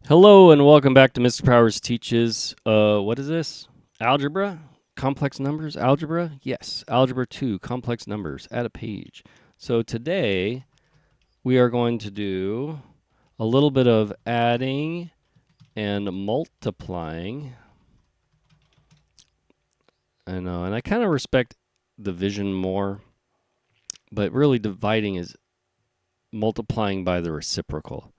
Hello and welcome back to Mr. Powers Teaches. What is this? Algebra? Complex numbers? Algebra? Yes, Algebra 2, complex numbers. Add a page. So today we are going to do a little bit of adding and multiplying. I know, and I kind of respect division more, but really dividing is multiplying by the reciprocal.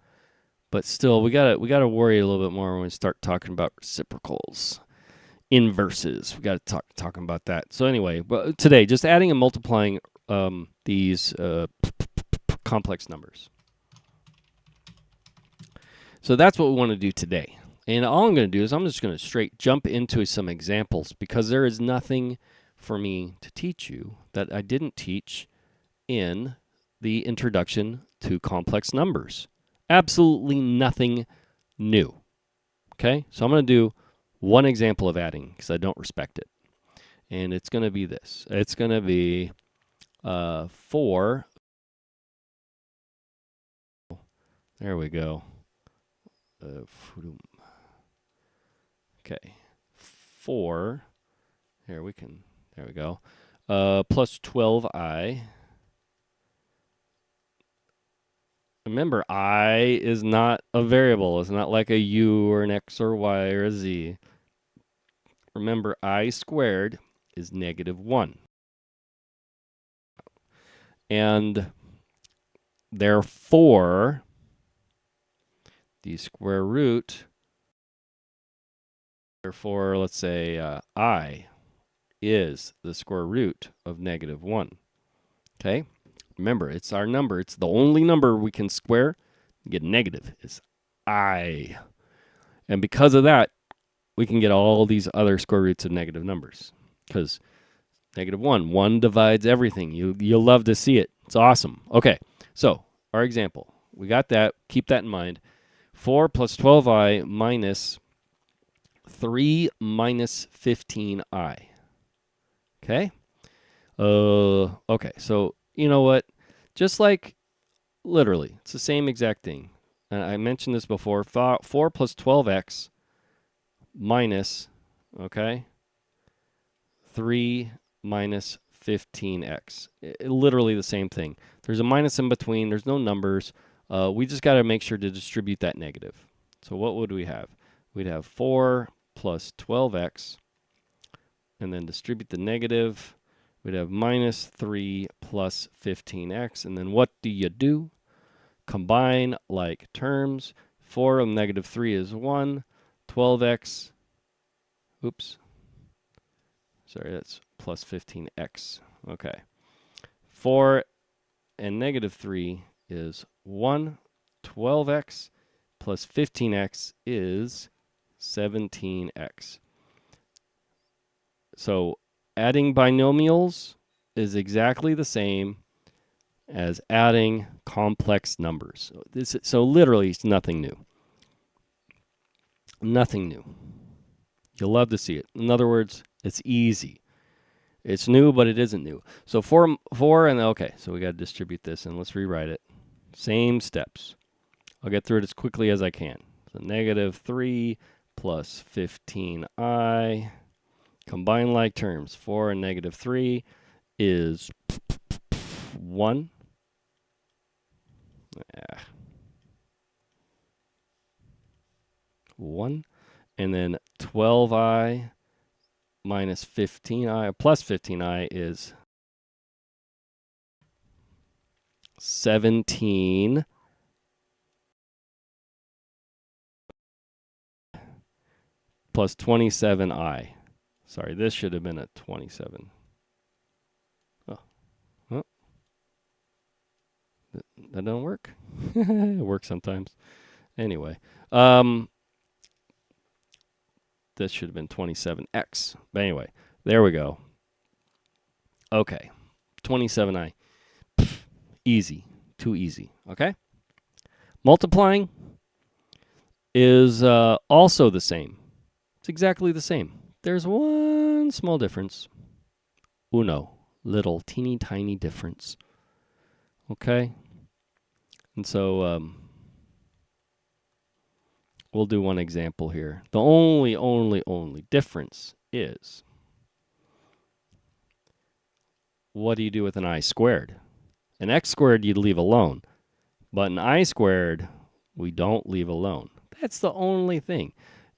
But still, we gotta worry a little bit more when we start talking about reciprocals. Inverses. We got to talking about that. So anyway, today just adding and multiplying these complex numbers. So that's what we want to do today. And all I'm going to do is I'm just going to straight jump into some examples because there is nothing for me to teach you that I didn't teach in the introduction to complex numbers. Absolutely nothing new. Okay? So I'm going to do one example of adding because I don't respect it. And it's going to be this. It's going to be 4. There we go. Okay. 4. Here we can. There we go. Plus 12i. Remember, I is not a variable. It's not like a u or an x or y or a z. Remember, I squared is -1. And therefore, the square root, therefore, let's say I is the square root of -1. Okay? Remember, it's our number. It's the only number we can square and get negative is I. And because of that, we can get all these other square roots of negative numbers. Because -1 divides everything. You'll love to see it. It's awesome. Okay, so our example. We got that. Keep that in mind. 4 plus 12i minus 3 minus 15i. Okay? Okay, so you know what? Just like literally, it's the same exact thing. And I mentioned this before. 4 plus 12x minus, okay, 3 minus 15x. Literally the same thing. There's a minus in between. There's no numbers. We just got to make sure to distribute that negative. So what would we have? We'd have 4 plus 12x, and then distribute the negative. We'd have minus 3 plus 15x. And then what do? Combine like terms. 4 of -3 is 1. 12x. Oops. Sorry, that's plus 15x. Okay. 4 and -3 is 1. 12x plus 15x is 17x. So adding binomials is exactly the same as adding complex numbers. So literally, it's nothing new. Nothing new. You'll love to see it. In other words, it's easy. It's new, but it isn't new. So 4, and okay, so we got to distribute this, and let's rewrite it. Same steps. I'll get through it as quickly as I can. So -3 plus 15i. Combine like terms. 4 and -3 is 1. 1. And then 12i minus 15i plus 15i is 17 plus 27i. Sorry, this should have been a 27. Oh, that don't work. It works sometimes. Anyway, this should have been 27x. But anyway, there we go. Okay, 27i. Easy, too easy. Okay. Multiplying is also the same. It's exactly the same. There's one small difference. Uno, little teeny tiny difference. Okay. And so we'll do one example here. The only difference is, what do you do with an I squared? An X squared you'd leave alone, but an I squared we don't leave alone. That's the only thing.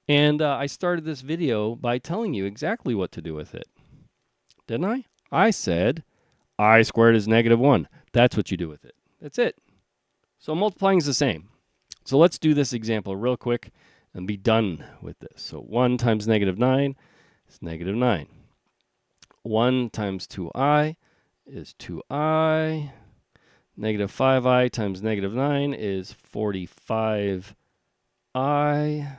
And I started this video by telling you exactly what to do with it. Didn't I? I said I squared is -1. That's what you do with it. That's it. So multiplying is the same. So let's do this example real quick and be done with this. So 1 times -9 is -9. 1 times 2i is 2i. -5i times -9 is 45i.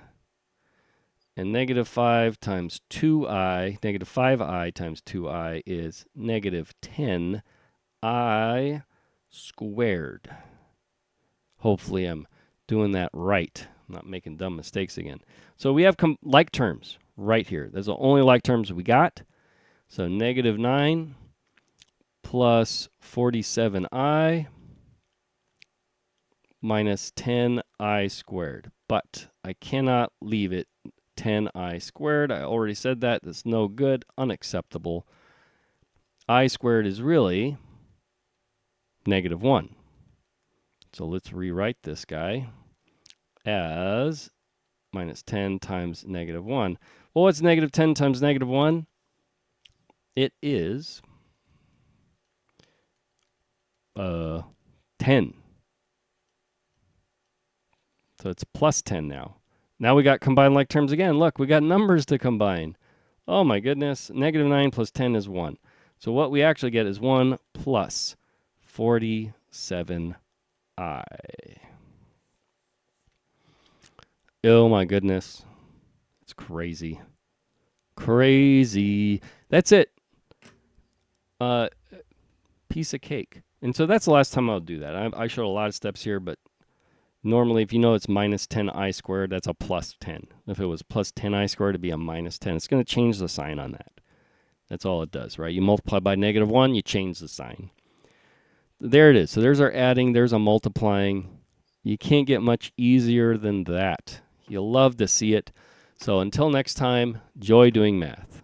And -5 times 2i, -5i times 2i is -10i squared. Hopefully I'm doing that right. I'm not making dumb mistakes again. So we have like terms right here. Those are the only like terms we got. So -9 plus 47i minus 10i squared. But I cannot leave it 10i squared. I already said that. That's no good. Unacceptable. I squared is really -1. So let's rewrite this guy as -10 times -1. Well, what's -10 times -1? It is 10. So it's plus 10 now. Now we got combined like terms again. Look, we got numbers to combine. Oh my goodness. -9 plus 10 is 1. So what we actually get is 1 plus 47i. Oh my goodness. It's crazy. Crazy. That's it. Piece of cake. And so that's the last time I'll do that. I showed a lot of steps here, but normally if you know it's -10i squared, that's a plus 10. If it was plus 10i squared, it'd be a -10. It's going to change the sign on that. That's all it does, right? You multiply by -1, you change the sign. There it is. So there's our adding, there's a multiplying. You can't get much easier than that. You'll love to see it. So until next time, joy doing math.